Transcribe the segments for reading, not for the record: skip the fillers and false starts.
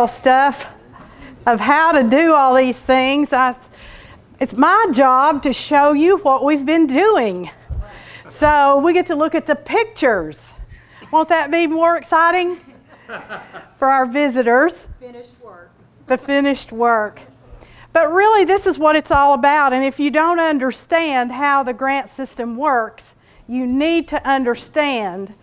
stuff of how to do all these things. It's my job to show you what we've been doing. So we get to look at the pictures. Won't that be more exciting for our visitors? Finished work. The finished work. But really, this is what it's all about. And if you don't understand how the grant system works, you need to understand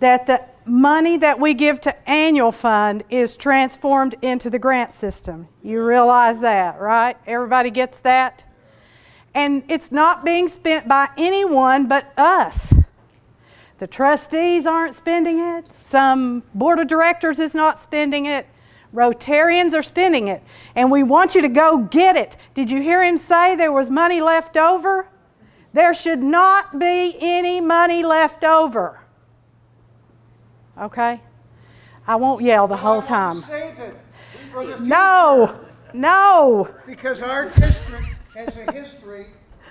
that the money that we give to annual fund is transformed into the grant system. You realize that, right? Everybody gets that? And it's not being spent by anyone but us. The trustees aren't spending it. Some board of directors is not spending it. Rotarians are spending it. And we want you to go get it. Did you hear him say there was money left over? There should not be any money left over. Okay? I won't yell the whole time. Save it for the future. No. Because our district has a history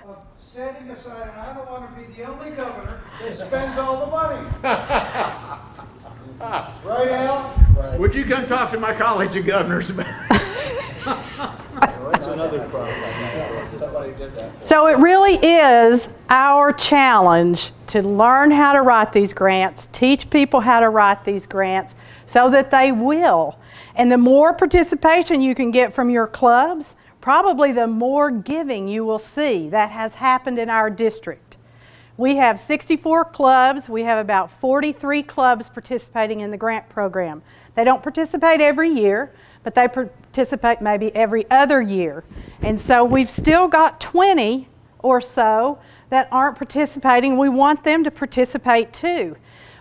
of setting aside, and I don't want to be the only governor that spends all the money. Right, Al? Right. Would you come talk to my college of governors about it? Well, that's another problem. Somebody did that. So it really is our challenge to learn how to write these grants, teach people how to write these grants so that they will. And the more participation you can get from your clubs, probably the more giving you will see. That has happened in our district. We have 64 clubs. We have about 43 clubs participating in the grant program. They don't participate every year, but they participate maybe every other year. And so we've still got 20 or so that aren't participating. We want them to participate too.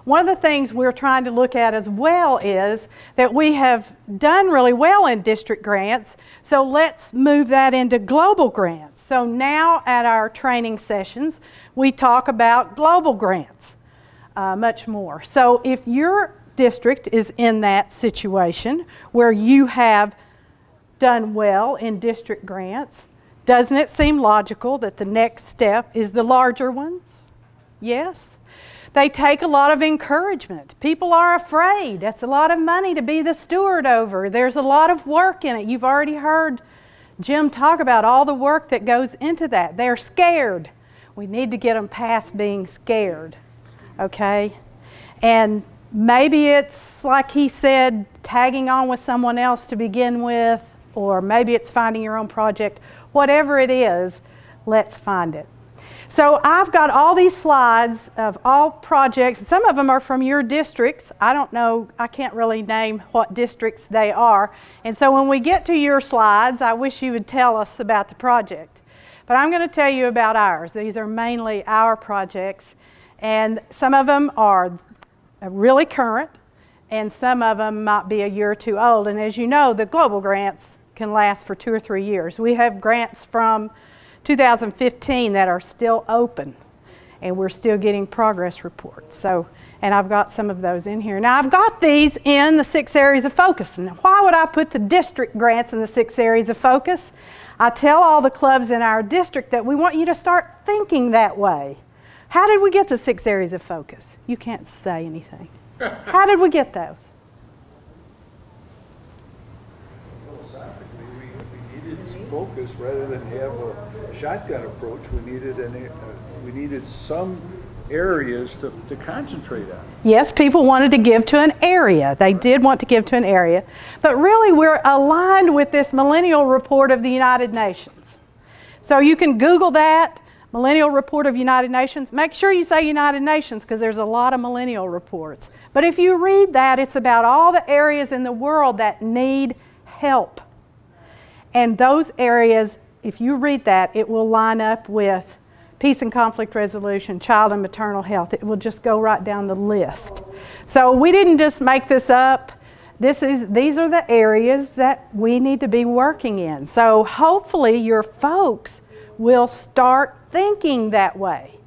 One of the things we're trying to look at as well is that we have done really well in district grants, so let's move that into global grants. So now at our training sessions, we talk about global grants much more. So if your district is in that situation where you have done well in district grants, doesn't it seem logical that the next step is the larger ones? Yes? They take a lot of encouragement. People are afraid. That's a lot of money to be the steward over. There's a lot of work in it. You've already heard Jim talk about all the work that goes into that. They're scared. We need to get them past being scared, okay? And maybe it's, like he said, tagging on with someone else to begin with, or maybe it's finding your own project. Whatever it is, let's find it. So I've got all these slides of all projects. Some of them are from your districts. I don't know, I can't really name what districts they are. And so when we get to your slides, I wish you would tell us about the project. But I'm going to tell you about ours. These are mainly our projects. And some of them are really current, and some of them might be a year or two old. And as you know, the global grants can last for 2 or 3 years. We have grants from 2015 that are still open, and we're still getting progress reports. So, and I've got some of those in here. Now I've got these in the 6 areas of focus. Now why would I put the district grants in the 6 areas of focus? I tell all the clubs in our district that we want you to start thinking that way. How did we get to 6 areas of focus? You can't say anything. How did we get those? Philosophically, we needed focus rather than have a shotgun approach. We needed some areas to concentrate on. Yes, people wanted to give to an area. They did want to give to an area. But really, we're aligned with this Millennial Report of the United Nations. So you can Google that, Millennial Report of United Nations. Make sure you say United Nations, because there's a lot of millennial reports. But if you read that, it's about all the areas in the world that need help. And those areas, if you read that, it will line up with peace and conflict resolution, child and maternal health. It will just go right down the list. So we didn't just make this up. These are the areas that we need to be working in. So hopefully your folks will start thinking that way.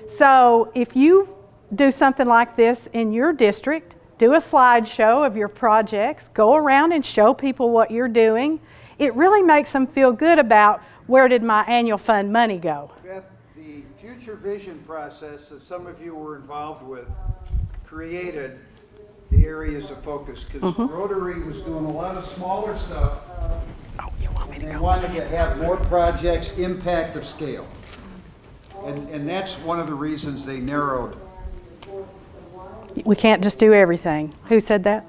So if you do something like this in your district, do a slideshow of your projects, go around and show people what you're doing. It really makes them feel good about where did my annual fund money go. Beth, the future vision process that some of you were involved with created the the areas of focus, because Rotary was doing a lot of smaller stuff. And they wanted to have more projects, impact of scale. And that's one of the reasons they narrowed. We can't just do everything. Who said that?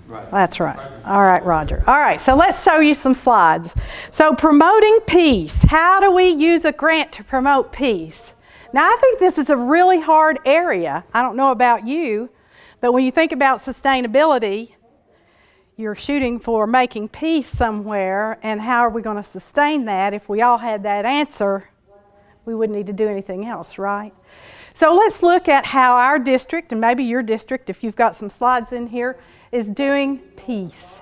Right. That's right. All right, Roger. All right, so let's show you some slides. So promoting peace. How do we use a grant to promote peace? Now, I think this is a really hard area. I don't know about you, but when you think about sustainability, you're shooting for making peace somewhere, and how are we going to sustain that? If we all had that answer, we wouldn't need to do anything else, right? So let's look at how our district, and maybe your district, if you've got some slides in here, is doing peace.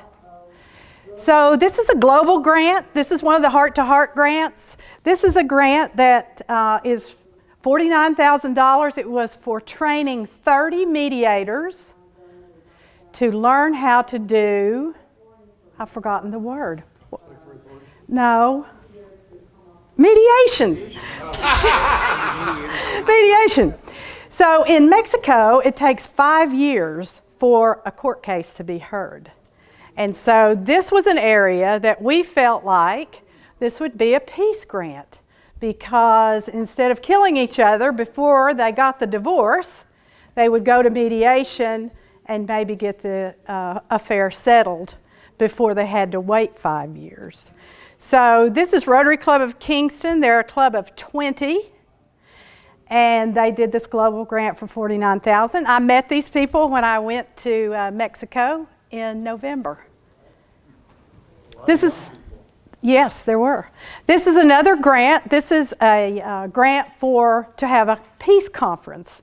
So this is a global grant. This is one of the heart-to-heart grants. This is a grant that is $49,000. It was for training 30 mediators to learn how to do, I've forgotten the word. No. Mediation. Mediation. So in Mexico, it takes 5 years for a court case to be heard. And so this was an area that we felt like this would be a peace grant, because instead of killing each other before they got the divorce, they would go to mediation and maybe get the affair settled before they had to wait 5 years. So this is Rotary Club of Kingston. They're a club of 20, and they did this global grant for $49,000. I met these people when I went to Mexico in November. This is, yes, there were. This is another grant. This is a grant to have a peace conference.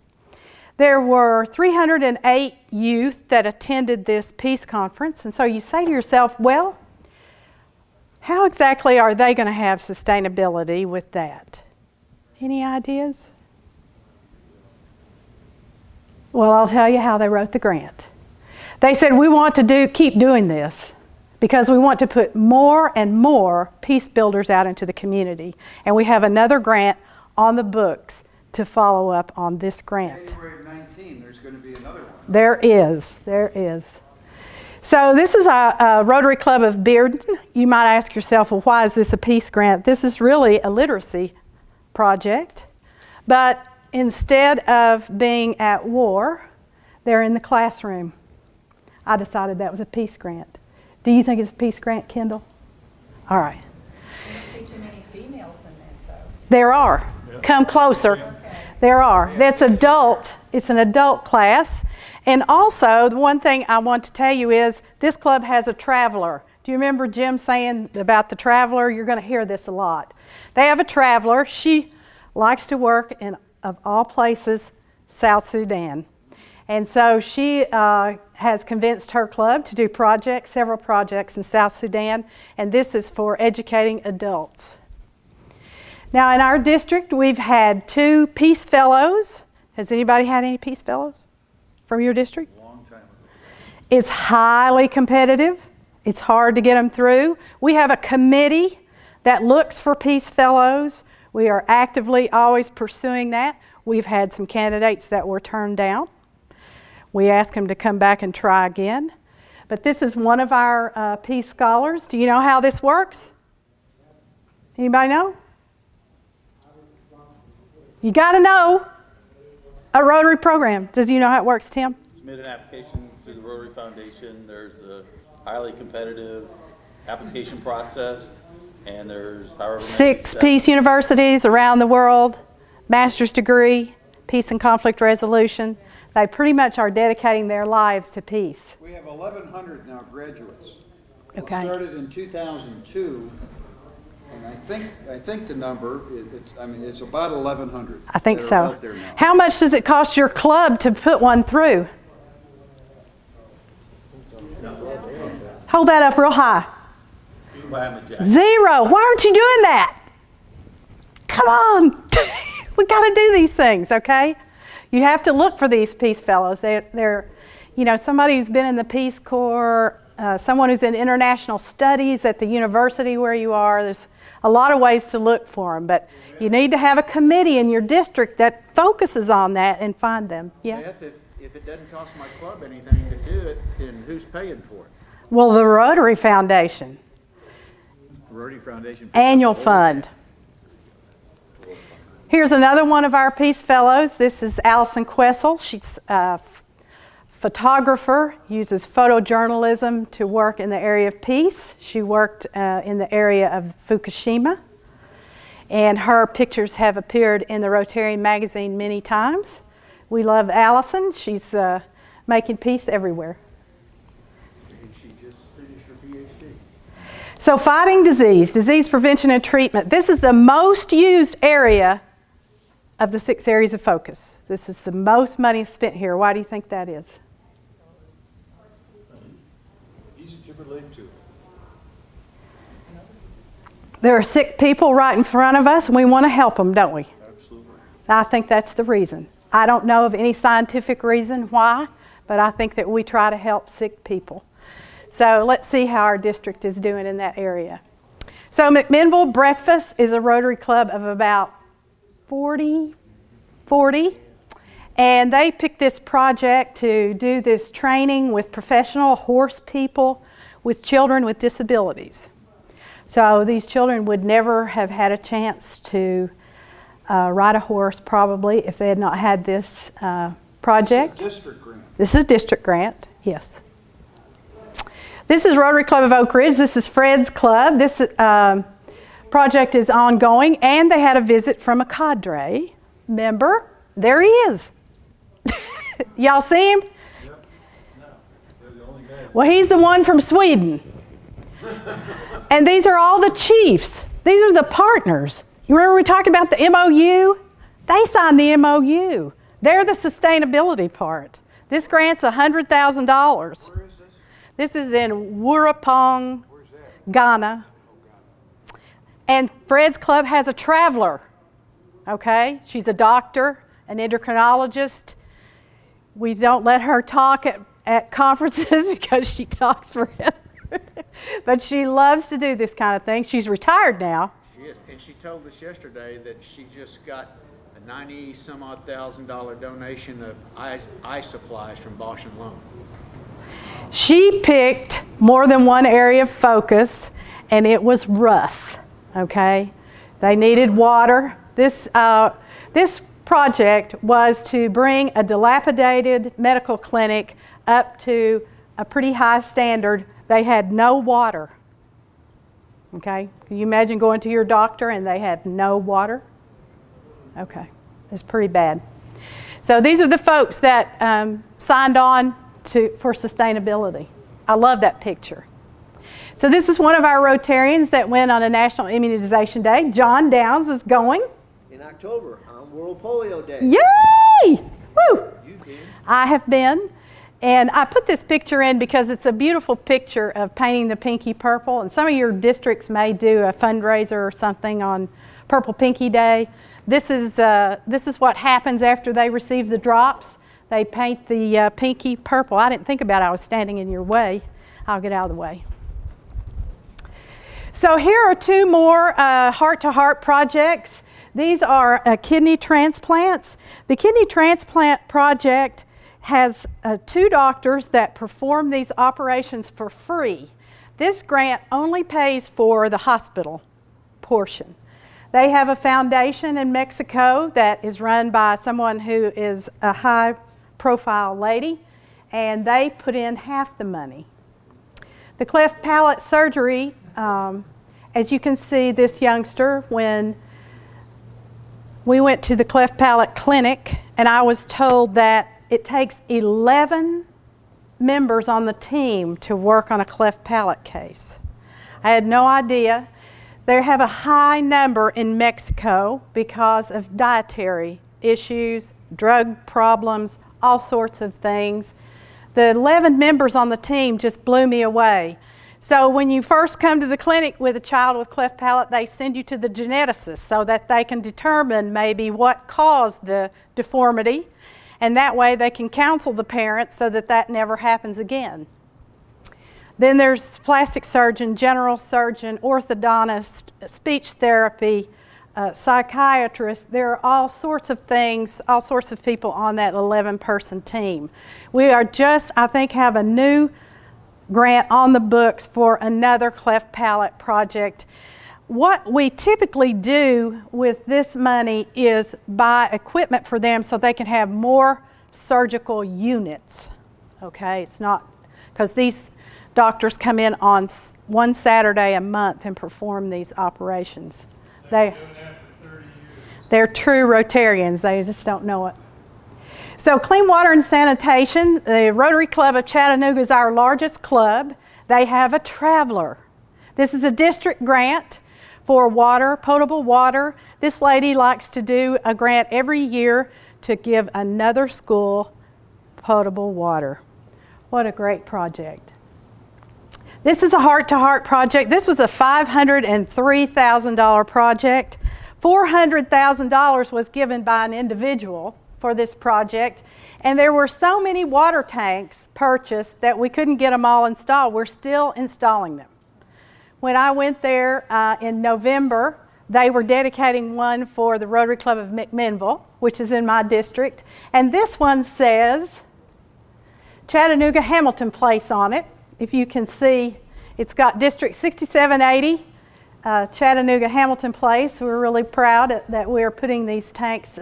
There were 308 youth that attended this peace conference, and so you say to yourself, well, how exactly are they going to have sustainability with that? Any ideas? Well, I'll tell you how they wrote the grant. They said, we want to keep doing this because we want to put more and more peace builders out into the community. And we have another grant on the books to follow up on this grant. January of 19, there's going to be another one. There is. So this is a Rotary Club of Bearden. You might ask yourself, well, why is this a peace grant? This is really a literacy project. But instead of being at war, they're in the classroom. I decided that was a peace grant. Do you think it's a peace grant, Kendall? All right. I don't see too many females in that, though. There are. Come closer. Okay. There are. That's adult. It's an adult class. And also, the one thing I want to tell you is this club has a traveler. Do you remember Jim saying about the traveler? You're going to hear this a lot. They have a traveler. She likes to work in, of all places, South Sudan. And so she has convinced her club to do several projects in South Sudan, and this is for educating adults. Now in our district, we've had 2 Peace Fellows. Has anybody had any Peace Fellows from your district? Long time ago. It's highly competitive. It's hard to get them through. We have a committee that looks for Peace Fellows. We are actively always pursuing that. We've had some candidates that were turned down. We ask them to come back and try again. But this is one of our Peace Scholars. Do you know how this works? Anybody know? You got to know a Rotary program. Does you know how it works, Tim? Submit an application to the Rotary Foundation. There's a highly competitive application process, and there's however many 6 peace universities around the world, master's degree, peace and conflict resolution. They pretty much are dedicating their lives to peace. We have 1,100 now graduates. Okay. It started in 2002, and I think the number it's about 1,100. I think that so. are out there now. How much does it cost your club to put one through? Hold that up real high. You buy them a jacket. 0. Why aren't you doing that? Come on. We got to do these things, okay? You have to look for these Peace Fellows. They're somebody who's been in the Peace Corps, someone who's in international studies at the university where you are. There's a lot of ways to look for them, but you need to have a committee in your district that focuses on that and find them. Yeah. Beth, if it doesn't cost my club anything to do it, then who's paying for it? Well, the Rotary Foundation, Rotary Foundation. annual fund. Here's another one of our Peace Fellows. This is Allison Quessel. She's a photographer, uses photojournalism to work in the area of peace. She worked in the area of Fukushima, and her pictures have appeared in the Rotarian magazine many times. We love Allison. She's making peace everywhere. And she just finished her PhD. So fighting disease prevention and treatment. This is the most used area of the 6 areas of focus. This is the most money spent here. Why do you think that is? Easy to relate to. There are sick people right in front of us, and we want to help them, don't we? Absolutely. I think that's the reason. I don't know of any scientific reason why, but I think that we try to help sick people. So let's see how our district is doing in that area. So McMinnville Breakfast is a Rotary Club of about 40, and they picked this project to do this training with professional horse people with children with disabilities. So these children would never have had a chance to ride a horse probably if they had not had this project. District grant. This is a district grant, yes. This is Rotary Club of Oak Ridge. This is Fred's club. This project is ongoing, and they had a visit from a cadre member. There he is. Y'all see him? Yep. No, they're the only guy. Well, he's the one from Sweden. And these are all the chiefs. These are the partners. You remember we talked about the MOU? They signed the MOU. They're the sustainability part. This grant's $100,000. Where is this? This is in Woorapong, Where's that? Ghana. And Fred's club has a traveler, okay? She's a doctor, an endocrinologist. We don't let her talk at conferences because she talks for him. But she loves to do this kind of thing. She's retired now. She is, and she told us yesterday that she just got a $90-some-odd thousand donation of eye supplies from Bosch and Lone. She picked more than one area of focus, and it was rough, okay? They needed water. This project was to bring a dilapidated medical clinic up to a pretty high standard. They had no water, okay? Can you imagine going to your doctor and they had no water? Okay, it's pretty bad. So these are the folks that signed on for sustainability. I love that picture. So this is one of our Rotarians that went on a National Immunization Day. John Downs is going. In October on World Polio Day. Yay! Woo! You've been. I have been. And I put this picture in because it's a beautiful picture of painting the pinky purple. And some of your districts may do a fundraiser or something on Purple Pinky Day. This is what happens after they receive the drops. They paint the pinky purple. I didn't think about it. I was standing in your way. I'll get out of the way. So here are 2 more heart-to-heart projects. These are kidney transplants. The kidney transplant project has 2 doctors that perform these operations for free. This grant only pays for the hospital portion. They have a foundation in Mexico that is run by someone who is a high-profile lady, and they put in half the money. The cleft palate surgery, as you can see, this youngster, when we went to the cleft palate clinic, and I was told that it takes 11 members on the team to work on a cleft palate case. I had no idea. They have a high number in Mexico because of dietary issues, drug problems, all sorts of things. The 11 members on the team just blew me away. So when you first come to the clinic with a child with cleft palate, they send you to the geneticist so that they can determine maybe what caused the deformity, and that way they can counsel the parents so that that never happens again. Then there's plastic surgeon, general surgeon, orthodontist, speech therapy, psychiatrists. There are all sorts of things, all sorts of people on that 11-person team. We are just, I think, have a new grant on the books for another cleft palate project. What we typically do with this money is buy equipment for them so they can have more surgical units. Okay, it's not, because these doctors come in on one Saturday a month and perform these operations. They're true Rotarians, they just don't know it. So Clean Water and Sanitation, the Rotary Club of Chattanooga is our largest club. They have a traveler. This is a district grant for water, potable water. This lady likes to do a grant every year to give another school potable water. What a great project. This is a heart-to-heart project. This was a $503,000 project. $400,000 was given by an individual for this project, and there were so many water tanks purchased that we couldn't get them all installed. We're still installing them. When I went there in November, they were dedicating one for the Rotary Club of McMinnville, which is in my district, and this one says Chattanooga Hamilton Place on it. If you can see, it's got District 6780, Chattanooga Hamilton Place. We're really proud that we're putting these tanks.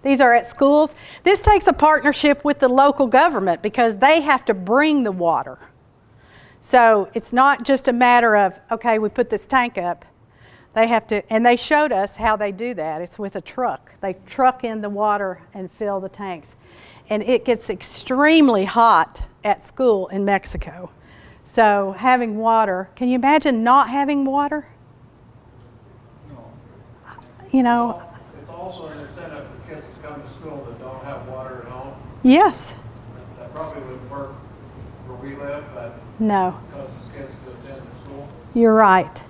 These are at schools. This takes a partnership with the local government because they have to bring the water. So it's not just a matter of, okay, we put this tank up. They have to, and they showed us how they do that. It's with a truck. They truck in the water and fill the tanks. And it gets extremely hot at school in Mexico. So having water, can you imagine not having water? No. You know. It's also an incentive for kids to come to school that don't have water at home. Yes. That probably wouldn't work where we live, but No. because it's kids to attend the school. You're right.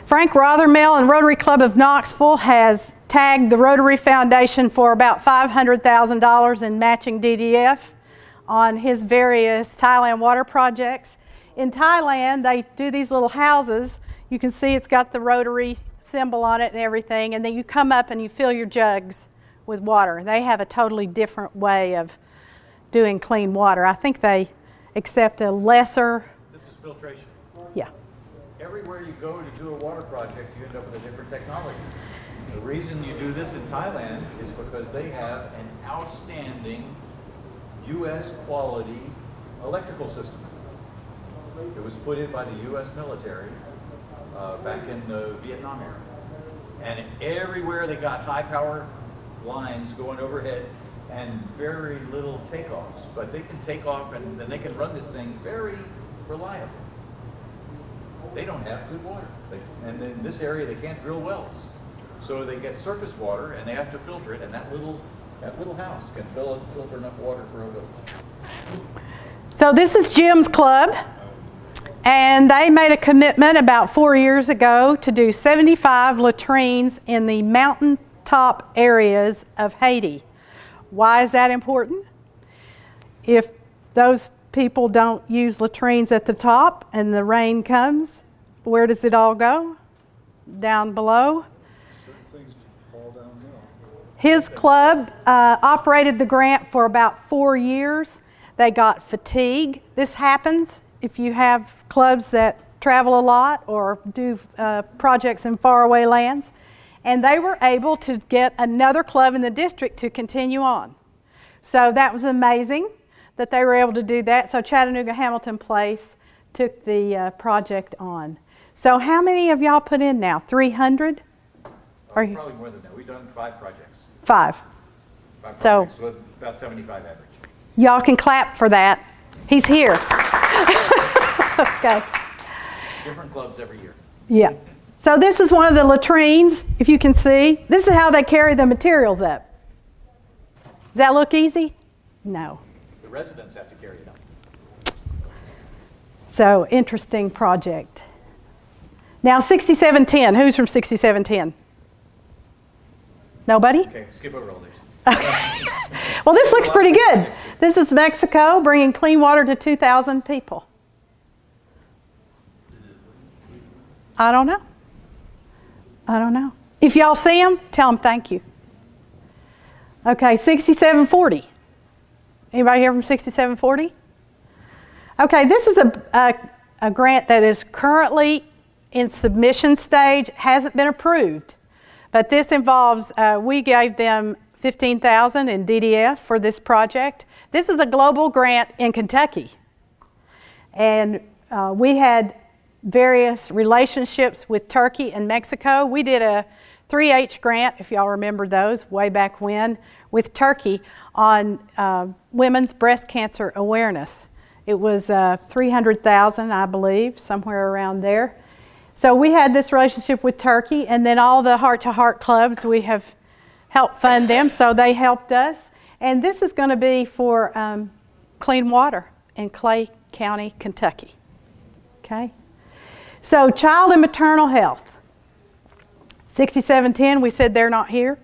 Frank Rothermel and Rotary Club of Knoxville has tagged the Rotary Foundation for about $500,000 in matching DDF on his various Thailand water projects. In Thailand, they do these little houses. You can see it's got the Rotary symbol on it and everything, and then you come up and you fill your jugs with water. They have a totally different way of doing clean water. I think they accept a lesser. This is filtration. Yeah. Everywhere you go to do a water project, you end up with a different technology. The reason you do this in Thailand is because they have an outstanding U.S. quality electrical system. It was put in by the U.S. military back in the Vietnam era. And everywhere they got high power lines going overhead and very little takeoffs. But they can take off and they can run this thing very reliably. They don't have good water. And in this area, they can't drill wells. So they get surface water and they have to filter it, and that little house can filter enough water for a village. So this is Jim's club, and they made a commitment about 4 years ago to do 75 latrines in the mountaintop areas of Haiti. Why is that important? If those people don't use latrines at the top and the rain comes, where does it all go? Down below. Certain things fall downhill. His club operated the grant for about 4 years. They got fatigue. This happens if you have clubs that travel a lot or do projects in faraway lands. And they were able to get another club in the district to continue on. So that was amazing that they were able to do that. So Chattanooga Hamilton Place took the project on. So how many of y'all put in now? 300? Probably more than that. We've done 5 projects. 5. 5 So- projects, so about 75 average. Y'all can clap for that. He's here. Okay. Different clubs every year. Yeah. So this is one of the latrines, if you can see. This is how they carry the materials up. Does that look easy? No. The residents have to carry it up. So interesting project. Now 6710, who's from 6710? Nobody? Okay, skip over all these. Well, this looks pretty good. This is Mexico bringing clean water to 2,000 people. I don't know. If y'all see them, tell them thank you. Okay, 6740. Anybody here from 6740? Okay, this is a grant that is currently in submission stage, hasn't been approved. But this involves, we gave them $15,000 in DDF for this project. This is a global grant in Kentucky. And we had various relationships with Turkey and Mexico. We did a 3H grant, if y'all remember those, way back when, with Turkey on women's breast cancer awareness. It was $300,000, I believe, somewhere around there. So we had this relationship with Turkey, and then all the heart-to-heart clubs, we have helped fund them, so they helped us. And this is going to be for clean water in Clay County, Kentucky. Okay? So child and maternal health. 6710, we said they're not here.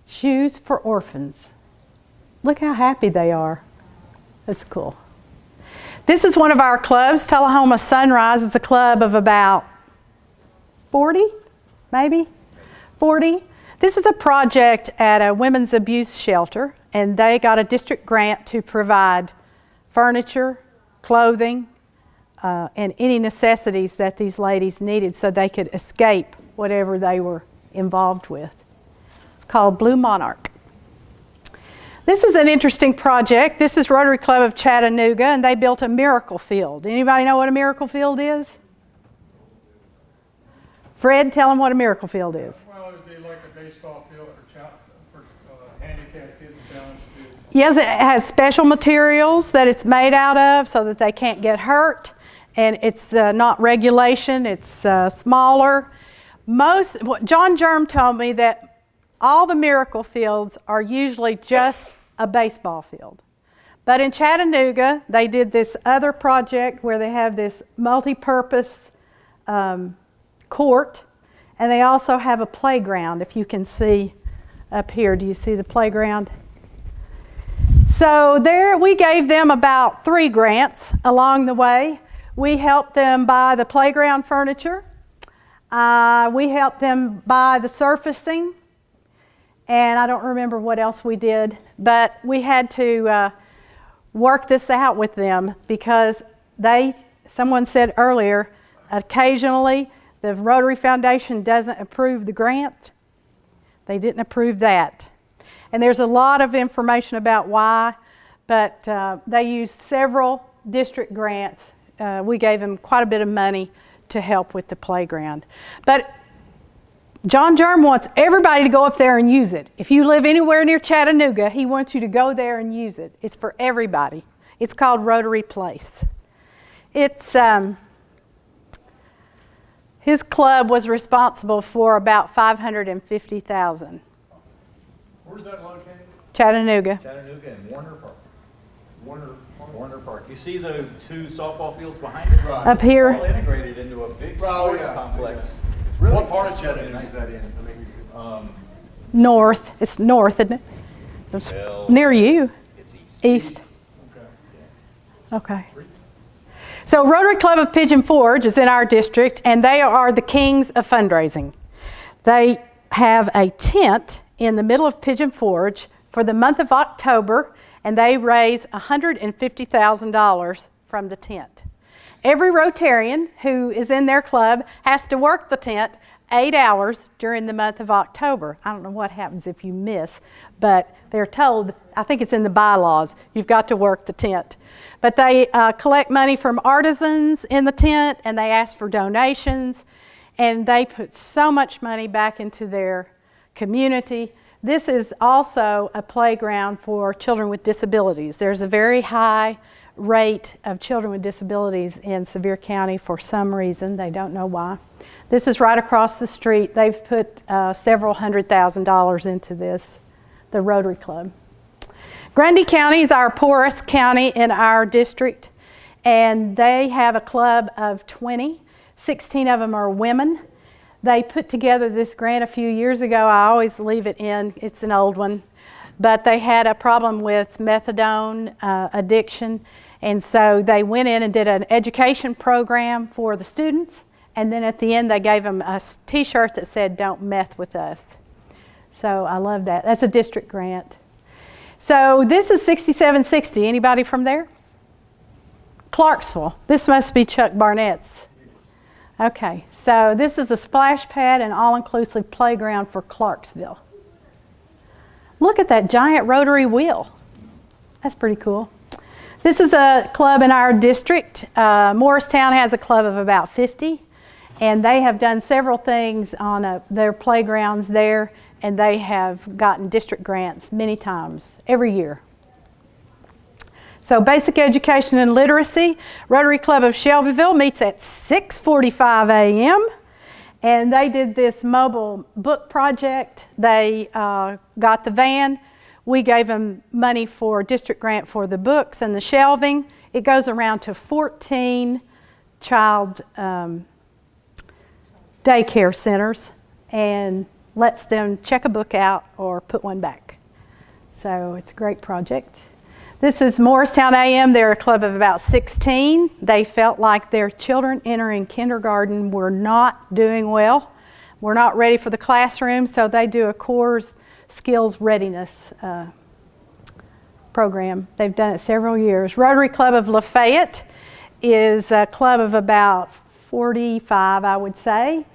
Shoes for orphans. Look how happy they are. That's cool. This is one of our clubs. Tullahoma Sunrise is a club of about 40, maybe 40. This is a project at a women's abuse shelter, and they got a district grant to provide furniture, clothing, and any necessities that these ladies needed so they could escape whatever they were involved with. It's called Blue Monarch. This is an interesting project. This is Rotary Club of Chattanooga, and they built a miracle field. Anybody know what a miracle field is? Fred, tell them what a miracle field is. Well, it'd be like a baseball field for handicapped kids, challenged kids. Yes, it has special materials that it's made out of so that they can't get hurt, and it's not regulation, it's smaller. John Germ told me that all the miracle fields are usually just a baseball field. But in Chattanooga, they did this other project where they have this multi-purpose court, and they also have a playground, if you can see up here. Do you see the playground? So there, we gave them about 3 grants along the way. We helped them buy the playground furniture. We helped them buy the surfacing. And I don't remember what else we did, but we had to work this out with them because someone said earlier, occasionally the Rotary Foundation doesn't approve the grant. They didn't approve that. And there's a lot of information about why, but they used several district grants. We gave them quite a bit of money to help with the playground. But John Germ wants everybody to go up there and use it. If you live anywhere near Chattanooga, he wants you to go there and use it. It's for everybody. It's called Rotary Place. It's his club was responsible for about $550,000. Where's that located? Chattanooga. Chattanooga and Warner Park. Warner Park. You see the 2 softball fields behind it? Right. Up here. All integrated into a big sports complex. Really? What part of Chattanooga is that in? I mean, North. It's north, isn't it? It's near you. It's east. East. okay. Okay. So Rotary Club of Pigeon Forge is in our district, and they are the kings of fundraising. They have a tent in the middle of Pigeon Forge for the month of October, and they raise $150,000 from the tent. Every Rotarian who is in their club has to work the tent 8 hours during the month of October. I don't know what happens if you miss, but they're told, I think it's in the bylaws, you've got to work the tent. But they collect money from artisans in the tent, and they ask for donations, and they put so much money back into their community. This is also a playground for children with disabilities. There's a very high rate of children with disabilities in Sevier County for some reason. They don't know why. This is right across the street. They've put several $100,000 into this, the Rotary Club. Grundy County is our poorest county in our district, and they have a club of 20. 16 of them are women. They put together this grant a few years ago. I always leave it in. It's an old one. But they had a problem with methadone addiction, and so they went in and did an education program for the students And then at the end, they gave them a T-shirt that said, "Don't meth with us." So I love that. That's a district grant. So this is 6760. Anybody from there? Clarksville. This must be Chuck Barnett's. Okay, so this is a splash pad and all-inclusive playground for Clarksville. Look at that giant rotary wheel. That's pretty cool. This is a club in our district. Morristown has a club of about 50, and they have done several things on their playgrounds there, and they have gotten district grants many times, every year. So basic education and literacy, Rotary Club of Shelbyville meets at 6:45 a.m. And they did this mobile book project. They got the van. We gave them money for district grant for the books and the shelving. It goes around to 14 child daycare centers and lets them check a book out or put one back. So it's a great project. This is Morristown AM. They're a club of about 16. They felt like their children entering kindergarten were not doing well, were not ready for the classroom, so they do a core skills readiness program. They've done it several years. Rotary Club of Lafayette is a club of about 45, I would say.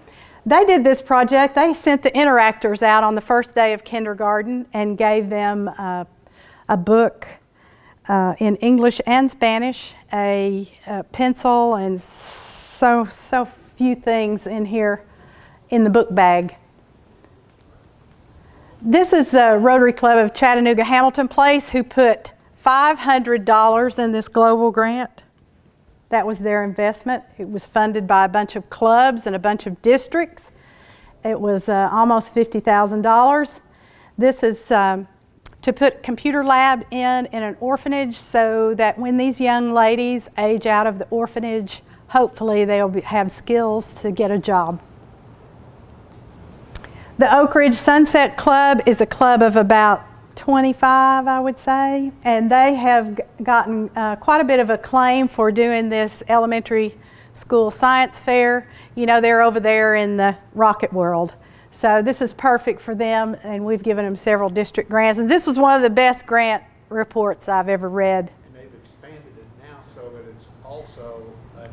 They did this project. They sent the interactors out on the first day of kindergarten and gave them a book in English and Spanish, a pencil, and so few things in here in the book bag. This is the Rotary Club of Chattanooga Hamilton Place, who put $500 in this global grant. That was their investment. It was funded by a bunch of clubs and a bunch of districts. It was almost $50,000. This is to put computer lab in an orphanage so that when these young ladies age out of the orphanage, hopefully they'll have skills to get a job. The Oak Ridge Sunset Club is a club of about 25, I would say, and they have gotten quite a bit of acclaim for doing this elementary school science fair. You know, they're over there in the rocket world. So this is perfect for them, and we've given them several district grants. And this was one of the best grant reports I've ever read. And they've expanded it now so that it's also an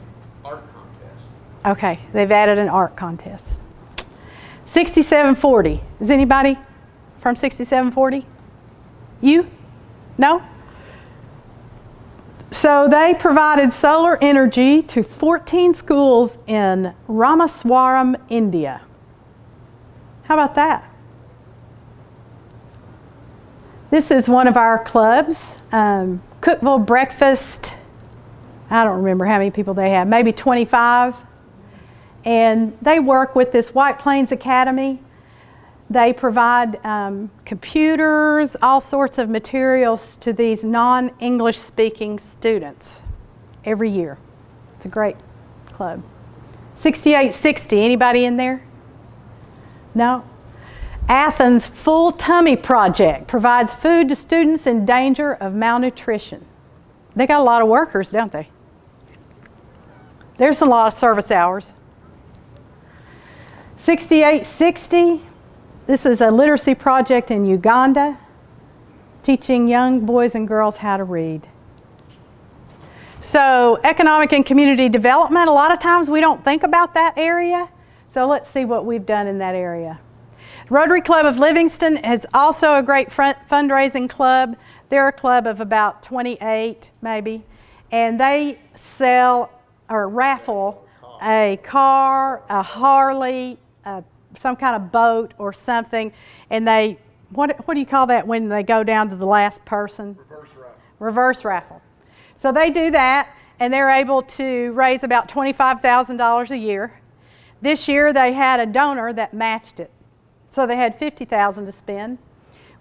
art contest. Okay, they've added an art contest. 6740. Is anybody from 6740? You? No? So they provided solar energy to 14 schools in Ramaswaram, India. How about that? This is one of our clubs, Cookville Breakfast. I don't remember how many people they have, maybe 25. And they work with this White Plains Academy. They provide computers, all sorts of materials to these non-English speaking students every year. It's a great club. 6860, anybody in there? No? Athens Full Tummy Project provides food to students in danger of malnutrition. They got a lot of workers, don't they? There's a lot of service hours. 6860, this is a literacy project in Uganda, teaching young boys and girls how to read. So economic and community development, a lot of times we don't think about that area. So let's see what we've done in that area. Rotary Club of Livingston is also a great fundraising club. They're a club of about 28 maybe, and they sell or raffle a car, a Harley, some kind of boat or something, and they, what do you call that when they go down to the last person? Reverse raffle. Reverse raffle. So they do that, and they're able to raise about $25,000 a year. This year they had a donor that matched it, so they had $50,000 to spend.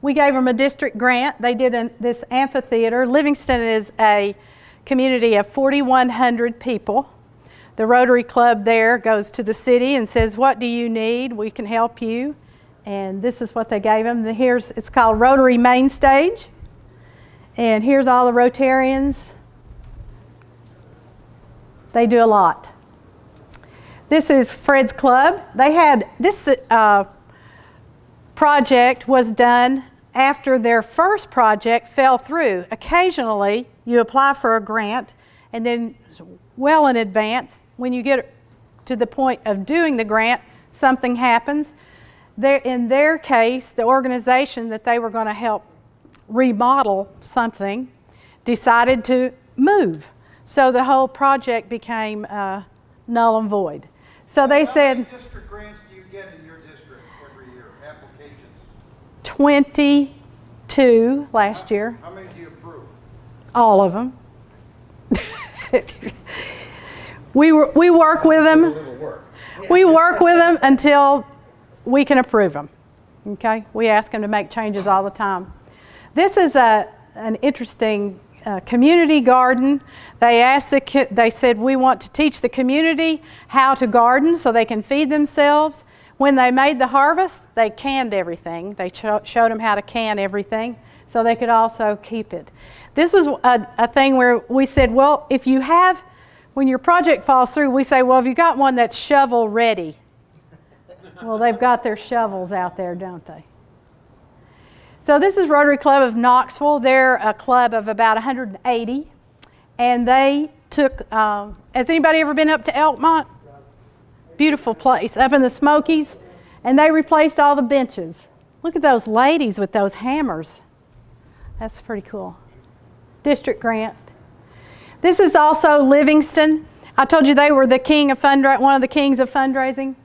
We gave them a district grant. They did this amphitheater. Livingston is a community of 4,100 people. The Rotary Club there goes to the city and says, what do you need? We can help you. And this is what they gave them. It's called Rotary Main Stage. And here's all the Rotarians. They do a lot. This is Fred's Club. They had this project was done after their first project fell through. Occasionally, you apply for a grant, and then well in advance, when you get to the point of doing the grant, something happens. In their case, the organization that they were going to help remodel something decided to move. So the whole project became null and void. So they said, how many district grants do you get in your district every year, applications? 22 last year, How many do you approve? all of them. We work with them. We work with them until we can approve them. Okay? We ask them to make changes all the time. This is an interesting community garden. They said, we want to teach the community how to garden so they can feed themselves. When they made the harvest, they canned everything. They showed them how to can everything so they could also keep it. This was a thing where we said, well, if you have, when your project falls through, we say, well, have you got one that's shovel ready? Well, they've got their shovels out there, don't they? So this is Rotary Club of Knoxville. They're a club of about 180. And they took, has anybody ever been up to Elkmont? Beautiful place, up in the Smokies. And they replaced all the benches. Look at those ladies with those hammers. That's pretty cool. District grant. This is also Livingston. I told you they were the king of one of the kings of fundraising.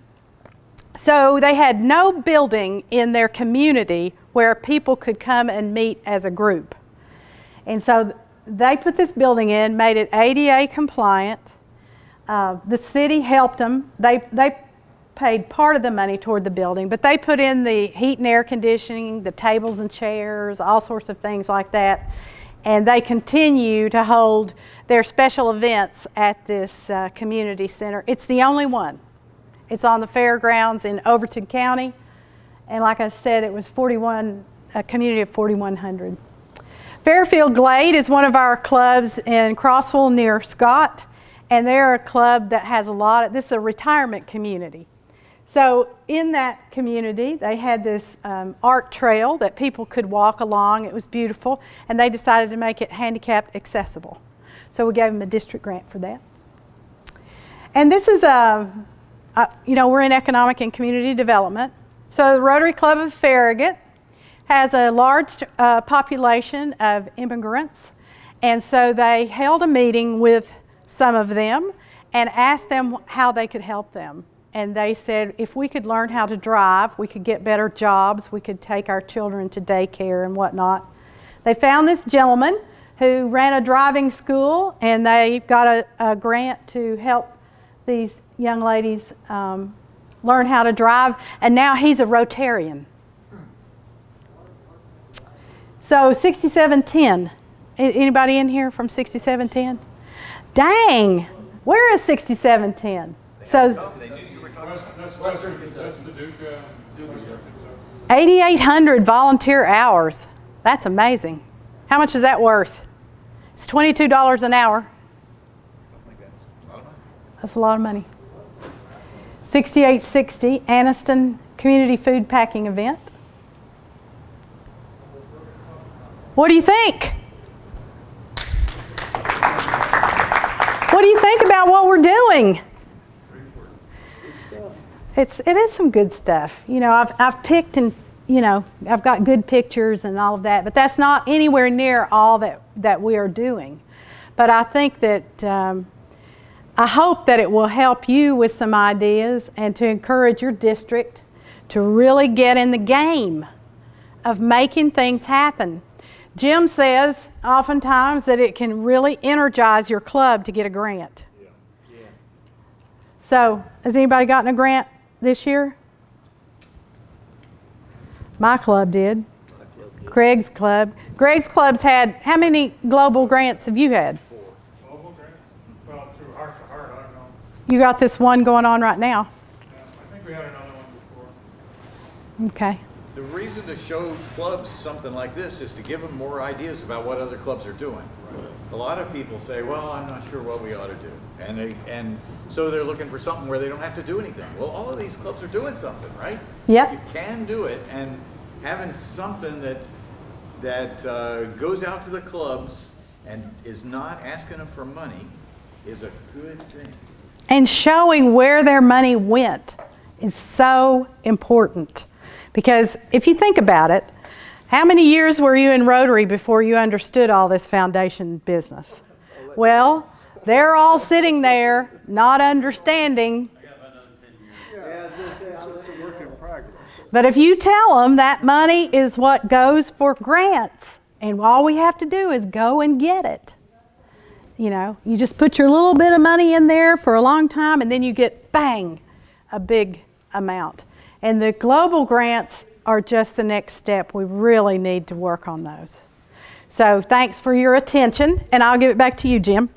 So they had no building in their community where people could come and meet as a group. And so they put this building in, made it ADA compliant. The city helped them. They paid part of the money toward the building, but they put in the heat and air conditioning, the tables and chairs, all sorts of things like that. And they continue to hold their special events at this community center. It's the only one. It's on the fairgrounds in Overton County. And like I said, it was a community of 4,100. Fairfield Glade is one of our clubs in Crossville near Scott. And they're a club that has this is a retirement community. So in that community, they had this art trail that people could walk along. It was beautiful. And they decided to make it handicapped accessible. So we gave them a district grant for that. And this is we're in economic and community development. So the Rotary Club of Farragut has a large population of immigrants. And so they held a meeting with some of them and asked them how they could help them. And they said, if we could learn how to drive, we could get better jobs, we could take our children to daycare and whatnot. They found this gentleman who ran a driving school, and they got a grant to help these young ladies learn how to drive, and now he's a Rotarian. So 6710, anybody in here from 6710? Dang, where is 6710? So 8,800 volunteer hours. That's amazing. How much is that worth? It's $22 an hour. That's a lot of money. 6860, Anniston Community Food Packing Event. What do you think? What do you think about what we're doing? It is some good stuff. You know, I've picked and, I've got good pictures and all of that, but that's not anywhere near all that we are doing. But I think that, I hope that it will help you with some ideas and to encourage your district to really get in the game of making things happen. Jim says oftentimes that it can really energize your club to get a grant. Yeah. So, has anybody gotten a grant this year? My club did. Craig's club. Greg's club's had, how many global grants have you had? 4. Global grants? Well, through Heart to Heart, I don't know. You got this one going on right now. Yeah, I think we had another one before. Okay. The reason to show clubs something like this is to give them more ideas about what other clubs are doing. A lot of people say, well, I'm not sure what we ought to do. And so they're looking for something where they don't have to do anything. Well, all of these clubs are doing something, right? Yep. You can do it, and having something that goes out to the clubs and is not asking them for money is a good thing. And showing where their money went is so important. Because if you think about it, how many years were you in Rotary before you understood all this foundation business? Well, they're all sitting there not understanding. It's a work in progress. But if you tell them that money is what goes for grants, and all we have to do is go and get it. You know, you just put your little bit of money in there for a long time, and then you get, bang, a big amount. And the global grants are just the next step. We really need to work on those. So thanks for your attention, and I'll give it back to you, Jim.